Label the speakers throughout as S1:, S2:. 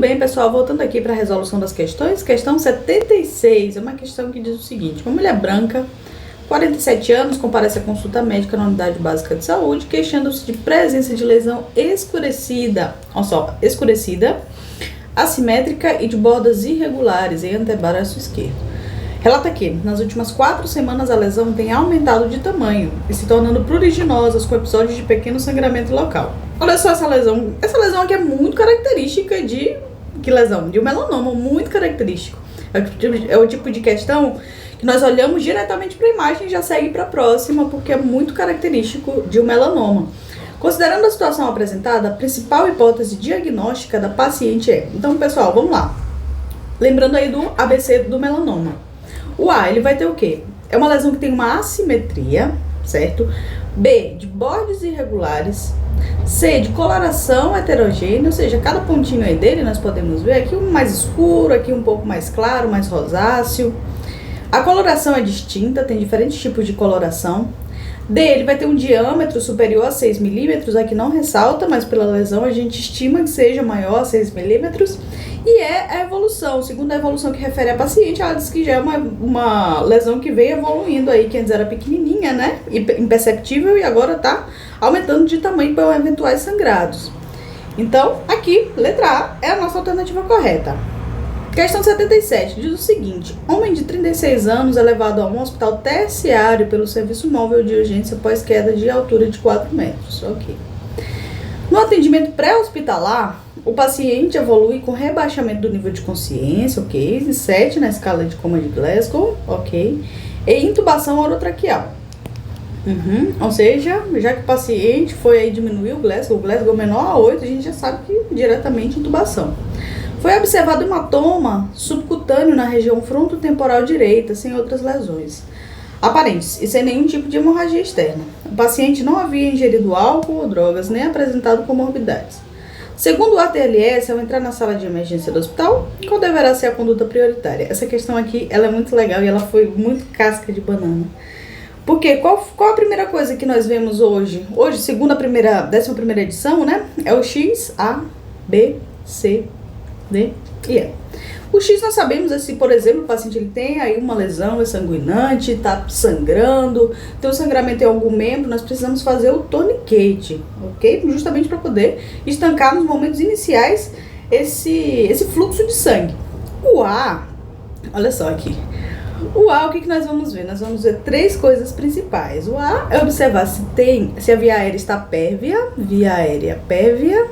S1: bem, pessoal? Voltando aqui para a resolução das questões. Questão 76 é uma questão que diz o seguinte: uma mulher branca, 47 anos, comparece à consulta médica na unidade básica de saúde, queixando-se de presença de lesão escurecida, olha só, escurecida, assimétrica e de bordas irregulares em antebraço esquerdo. Relata que, nas últimas 4 semanas, a lesão tem aumentado de tamanho e se tornando pruriginosas com episódios de pequeno sangramento local. Olha só essa lesão. Essa lesão aqui é muito característica de... Que lesão? De um melanoma, muito característico. É o tipo de questão que nós olhamos diretamente para a imagem e já segue para a próxima, porque é muito característico de um melanoma. Considerando a situação apresentada, a principal hipótese diagnóstica da paciente é... Então, pessoal, vamos lá. Lembrando aí do ABC do melanoma. O A, ele vai ter o quê? É uma lesão que tem uma assimetria, certo? B, de bordes irregulares. C, de coloração heterogênea, ou seja, cada pontinho aí dele nós podemos ver aqui um mais escuro, aqui um pouco mais claro, mais rosáceo. A coloração é distinta, tem diferentes tipos de coloração. D, ele vai ter um diâmetro superior a 6 milímetros, aqui não ressalta, mas pela lesão a gente estima que seja maior a 6 milímetros. E é a evolução, segundo a evolução que refere a paciente, ela diz que já é uma lesão que vem evoluindo aí, que antes era pequenininha, né, imperceptível, e agora tá aumentando de tamanho para eventuais sangrados. Então, aqui, letra A é a nossa alternativa correta. Questão 77 diz o seguinte: homem de 36 anos é levado a um hospital terciário pelo serviço móvel de urgência após queda de altura de 4 metros. Ok. No atendimento pré-hospitalar, o paciente evolui com rebaixamento do nível de consciência, ok, 7 na escala de coma de Glasgow, ok, e intubação orotraqueal. Ou seja, já que o paciente foi aí diminuir o Glasgow menor a 8, a gente já sabe que diretamente intubação. Foi observado hematoma subcutâneo na região frontotemporal direita, sem outras lesões aparentes e sem nenhum tipo de hemorragia externa. O paciente não havia ingerido álcool ou drogas, nem apresentado comorbidades. Segundo o ATLS, ao entrar na sala de emergência do hospital, qual deverá ser a conduta prioritária? Essa questão aqui, ela é muito legal e ela foi muito casca de banana. Porque qual a primeira coisa que nós vemos hoje? Hoje, segundo a 11ª edição, né? É o X, A, B, C, D e E. O X nós sabemos é se, por exemplo, o paciente ele tem aí uma lesão, é sanguinante, está sangrando, tem um sangramento em algum membro, nós precisamos fazer o tourniquet, ok? Justamente para poder estancar nos momentos iniciais esse fluxo de sangue. O A, olha só aqui. O A, o que nós vamos ver? Nós vamos ver 3 coisas principais. O A é observar se a via aérea está pérvia, via aérea pérvia,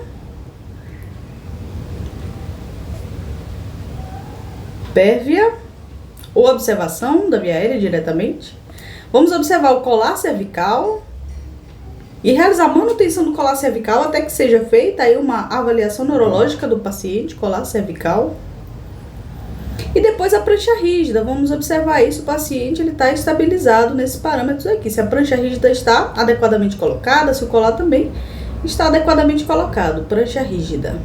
S1: ou observação da via aérea diretamente. Vamos observar o colar cervical e realizar a manutenção do colar cervical até que seja feita aí uma avaliação neurológica do paciente, colar cervical. E depois a prancha rígida, vamos observar isso, o paciente ele está estabilizado nesses parâmetros aqui, se a prancha rígida está adequadamente colocada, se o colar também está adequadamente colocado, prancha rígida.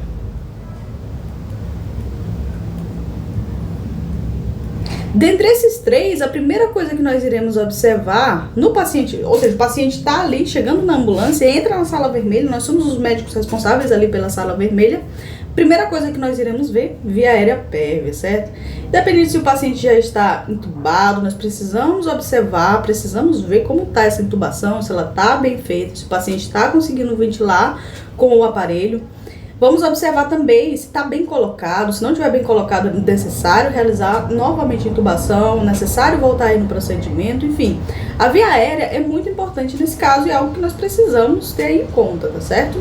S1: Dentre esses 3, a primeira coisa que nós iremos observar no paciente, ou seja, o paciente está ali, chegando na ambulância, entra na sala vermelha, nós somos os médicos responsáveis ali pela sala vermelha. Primeira coisa que nós iremos ver, via aérea pérvia, certo? Dependendo se o paciente já está entubado, nós precisamos observar, precisamos ver como está essa intubação, se ela está bem feita, se o paciente está conseguindo ventilar com o aparelho. Vamos observar também se está bem colocado, se não estiver bem colocado, é necessário realizar novamente a intubação, necessário voltar aí no procedimento, enfim. A via aérea é muito importante nesse caso e é algo que nós precisamos ter em conta, tá certo?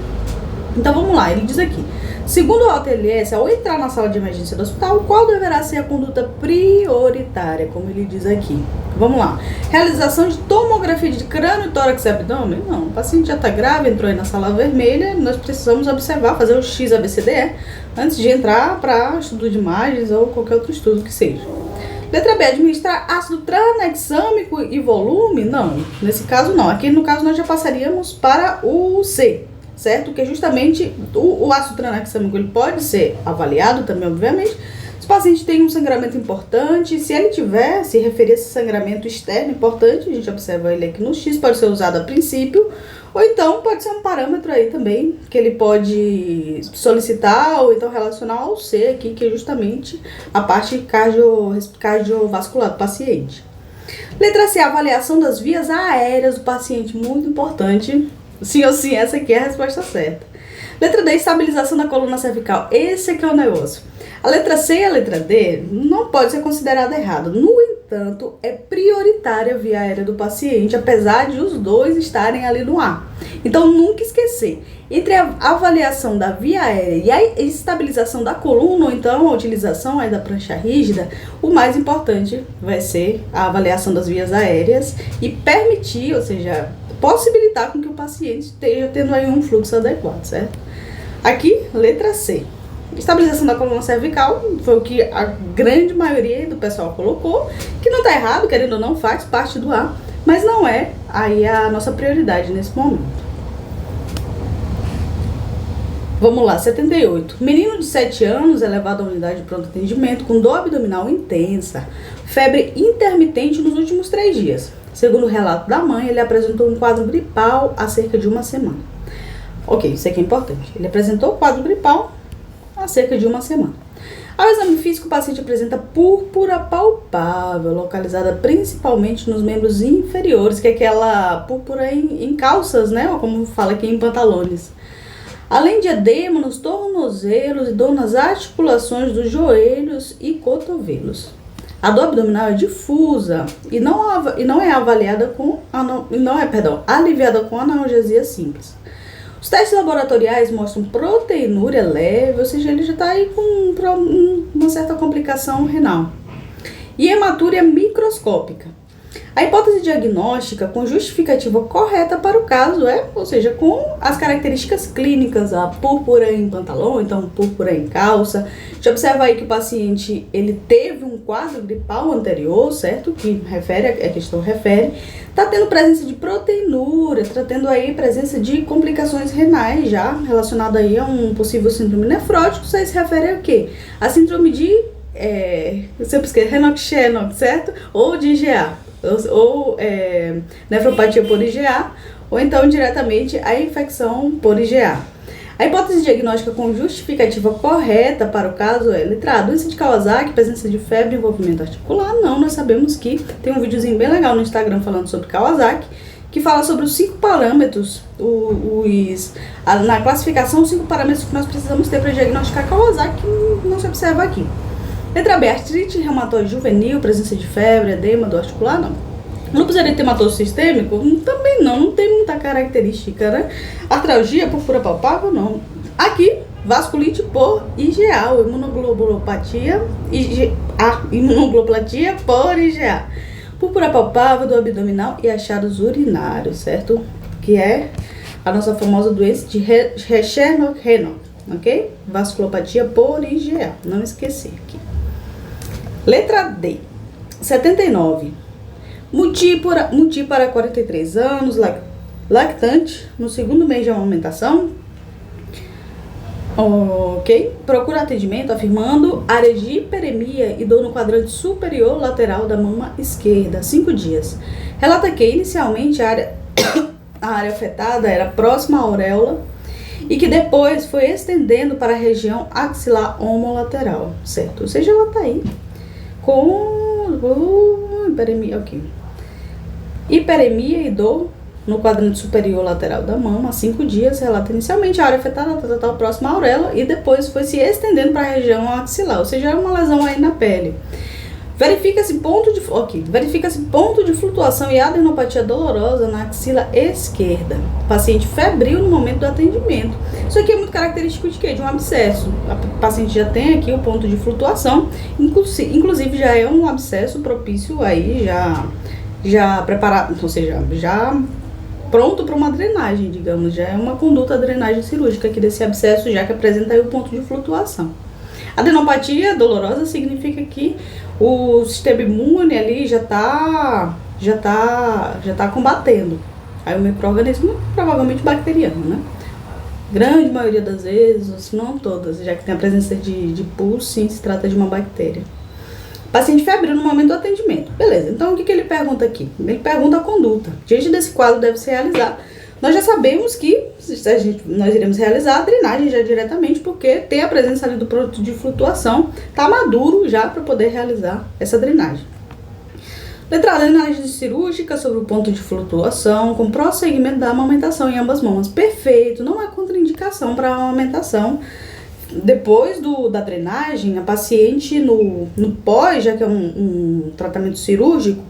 S1: Então vamos lá, ele diz aqui: segundo o ATLS, ao entrar na sala de emergência do hospital, qual deverá ser a conduta prioritária, como ele diz aqui? Vamos lá. Realização de tomografia de crânio, tórax e abdômen? Não, o paciente já está grave, entrou aí na sala vermelha, nós precisamos observar, fazer o XABCDE antes de entrar para estudo de imagens ou qualquer outro estudo que seja. Letra B, administrar ácido tranexâmico e volume? Não, nesse caso não. Aqui no caso nós já passaríamos para o C, certo? Que justamente o ácido tranexâmico ele pode ser avaliado também, obviamente, se Se o paciente tem um sangramento importante, se ele tiver, se referir a esse sangramento externo importante, a gente observa ele aqui no X, pode ser usado a princípio, ou então pode ser um parâmetro aí também, que ele pode solicitar ou então relacionar ao C aqui, que é justamente a parte cardiovascular do paciente. Letra C, avaliação das vias aéreas do paciente, muito importante. Sim ou sim, essa aqui é a resposta certa. Letra D, estabilização da coluna cervical. Esse aqui é o negócio. A letra C e a letra D não pode ser considerada errada. No entanto, é prioritária a via aérea do paciente, apesar de os dois estarem ali no A. Então, nunca esquecer. Entre a avaliação da via aérea e a estabilização da coluna, ou então a utilização aí da prancha rígida, o mais importante vai ser a avaliação das vias aéreas e permitir, ou seja, possibilitar com que o paciente esteja tendo aí um fluxo adequado, certo? Aqui, letra C. Estabilização da coluna cervical foi o que a grande maioria do pessoal colocou, que não está errado, querendo ou não, faz parte do A, mas não é aí a nossa prioridade nesse momento. Vamos lá, 78. Menino de 7 anos é levado à unidade de pronto atendimento com dor abdominal intensa, febre intermitente nos últimos 3 dias. Segundo o relato da mãe, ele apresentou um quadro gripal há cerca de 1 semana. Ok, isso aqui é importante. Ele apresentou o quadro gripal há cerca de 1 semana. Ao exame físico, o paciente apresenta púrpura palpável, localizada principalmente nos membros inferiores, que é aquela púrpura em calças, né? Ou como fala aqui, em pantalones. Além de edema nos tornozelos e dor nas articulações dos joelhos e cotovelos. A dor abdominal é difusa e não é avaliada com aliviada com analgesia simples. Os testes laboratoriais mostram proteinúria leve, ou seja, ele já está aí com uma certa complicação renal. E hematúria microscópica. A hipótese diagnóstica com justificativa correta para o caso é, ou seja, com as características clínicas, a púrpura em pantalão, então púrpura em calça. Já observa aí que o paciente, ele teve um quadro gripal anterior, certo? Que a questão refere. Está tendo presença de proteinúria, está tendo aí presença de complicações renais já, relacionada aí a um possível síndrome nefrótico. Isso aí se refere a quê? A síndrome de, eu sempre esqueço, Renox-Schenock, certo? Ou de IgA. Ou nefropatia por IgA, ou então diretamente a infecção por IgA. A hipótese diagnóstica com justificativa correta para o caso é letra A, doença de Kawasaki, presença de febre e envolvimento articular. Não, nós sabemos que tem um videozinho bem legal no Instagram falando sobre Kawasaki, que fala sobre os 5 parâmetros, na classificação, os 5 parâmetros que nós precisamos ter para diagnosticar Kawasaki, que não se observa aqui. Letra B, artrite reumatoide juvenil, presença de febre, edema do articular, não. Lúpus eritematoso sistêmico, também não tem muita característica, né? Artralgia, púrpura palpável, não. Aqui, vasculite por IgA, ou imunoglobulopatia por IgA. Púrpura palpável do abdominal e achados urinários, certo? Que é a nossa famosa doença de Chernoff-Renock, ok? Vasculopatia por IgA, não esquecer aqui. Letra D, 79. Muti para 43 anos, lactante, no 2º mês de amamentação. Ok. Procura atendimento afirmando área de hiperemia e dor no quadrante superior lateral da mama esquerda, 5 dias. Relata que inicialmente a área afetada era próxima à auréola e que depois foi estendendo para a região axilar homolateral, certo? Ou seja, ela está aí com hiperemia, ok. Hiperemia e dor no quadrante superior lateral da mama, há 5 dias, relata inicialmente a área afetada está próxima à auréola e depois foi se estendendo para a região axilar, ou seja, é uma lesão aí na pele. Verifica-se ponto de flutuação e adenopatia dolorosa na axila esquerda. Paciente febril no momento do atendimento. Isso aqui é muito característico de quê? De um abscesso. O paciente já tem aqui o ponto de flutuação, inclusive já é um abscesso propício aí, já preparado, ou seja, já pronto para uma drenagem, digamos, já é uma conduta de drenagem cirúrgica aqui desse abscesso, já que apresenta aí o ponto de flutuação. Adenopatia dolorosa significa que o sistema imune ali já tá combatendo. Aí o micro-organismo, provavelmente bacteriano, né? Grande maioria das vezes, se não todas, já que tem a presença de pus, sim, se trata de uma bactéria. Paciente febril no momento do atendimento. Beleza, então o que ele pergunta aqui? Ele pergunta a conduta. Diante desse quadro deve se realizar. Nós já sabemos que nós iremos realizar a drenagem já diretamente, porque tem a presença ali do produto de flutuação, está maduro já para poder realizar essa drenagem. Letra A, drenagem cirúrgica sobre o ponto de flutuação, com prosseguimento da amamentação em ambas mamas. Perfeito, não há contraindicação para a amamentação. Depois da drenagem, a paciente no pós, já que é um tratamento cirúrgico,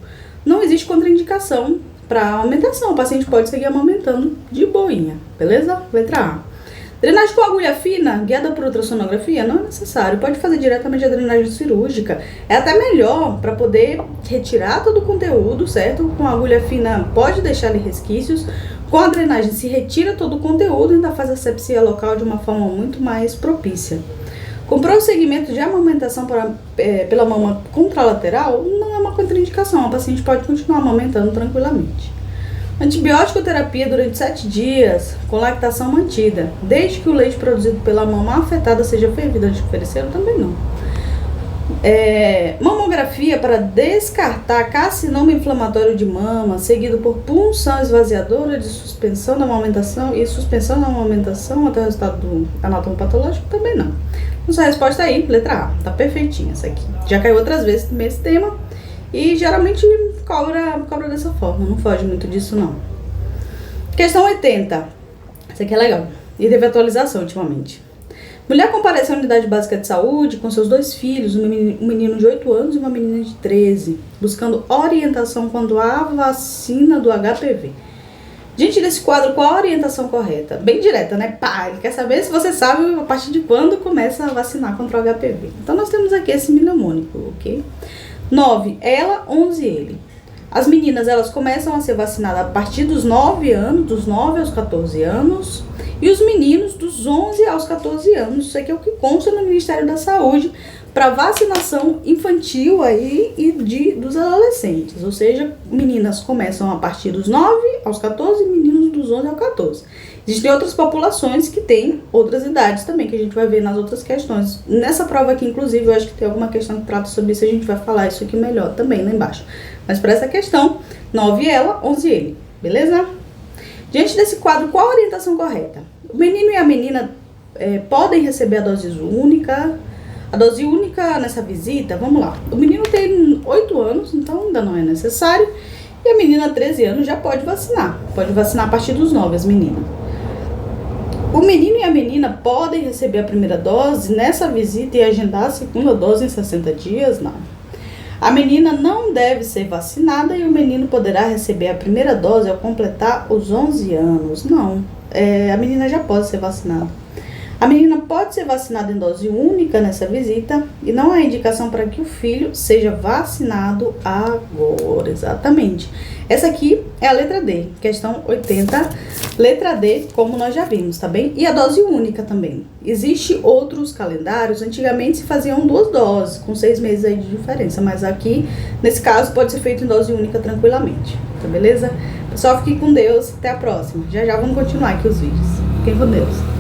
S1: não existe contraindicação para a amamentação. O paciente pode seguir amamentando de boinha, beleza? Letra A. Drenagem com agulha fina, guiada por ultrassonografia, não é necessário. Pode fazer diretamente a drenagem cirúrgica. É até melhor para poder retirar todo o conteúdo, certo? Com a agulha fina pode deixar ali resquícios. Com a drenagem se retira todo o conteúdo e ainda faz a sepsia local de uma forma muito mais propícia. Com prosseguimento de amamentação pela mama contralateral, não é uma contraindicação. A paciente pode continuar amamentando tranquilamente. Antibiótico terapia durante 7 dias, com lactação mantida, desde que o leite produzido pela mama afetada seja fervido antes de oferecer, também não. Mamografia para descartar carcinoma inflamatório de mama, seguido por punção esvaziadora de suspensão da amamentação e suspensão da amamentação até o resultado do anatomopatológico, também não. Nossa resposta aí, letra A, tá perfeitinha essa aqui. Já caiu outras vezes nesse tema e geralmente cobra dessa forma, não foge muito disso não. Questão 80, essa aqui é legal e teve atualização ultimamente. Mulher comparece à unidade básica de saúde com seus 2 filhos, um menino de 8 anos e uma menina de 13, buscando orientação quanto à vacina do HPV. Diante desse quadro, qual a orientação correta? Bem direta, né? Pá, ele quer saber se você sabe a partir de quando começa a vacinar contra o HPV. Então nós temos aqui esse mnemônico, ok? 9, ela, 11, ele. As meninas, elas começam a ser vacinadas a partir dos 9 anos, dos 9 aos 14 anos, e os meninos dos 11 aos 14 anos. Isso aqui é o que consta no Ministério da Saúde para vacinação infantil aí e dos adolescentes. Ou seja, meninas começam a partir dos 9 aos 14 e meninos dos 11 aos 14. Existem outras populações que têm outras idades também, que a gente vai ver nas outras questões. Nessa prova aqui, inclusive, eu acho que tem alguma questão que trata sobre isso, a gente vai falar isso aqui melhor também lá embaixo. Mas para essa questão, 9 ela, 11 ele, beleza? Diante desse quadro, qual a orientação correta? O menino e a menina podem receber a dose única. A dose única nessa visita, vamos lá. O menino tem 8 anos, então ainda não é necessário. E a menina, 13 anos, já pode vacinar. Pode vacinar a partir dos 9, as meninas. O menino e a menina podem receber a primeira dose nessa visita e agendar a segunda dose em 60 dias? Não. A menina não deve ser vacinada e o menino poderá receber a primeira dose ao completar os 11 anos? Não. A menina já pode ser vacinada. A menina pode ser vacinada em dose única nessa visita e não há indicação para que o filho seja vacinado agora. Exatamente. Essa aqui é a letra D, questão 80, letra D, como nós já vimos, tá bem? E a dose única também. Existem outros calendários, antigamente se faziam 2 doses, com 6 meses aí de diferença, mas aqui, nesse caso, pode ser feito em dose única tranquilamente, tá beleza? Pessoal, fiquem com Deus, até a próxima. Já vamos continuar aqui os vídeos. Fiquem com Deus.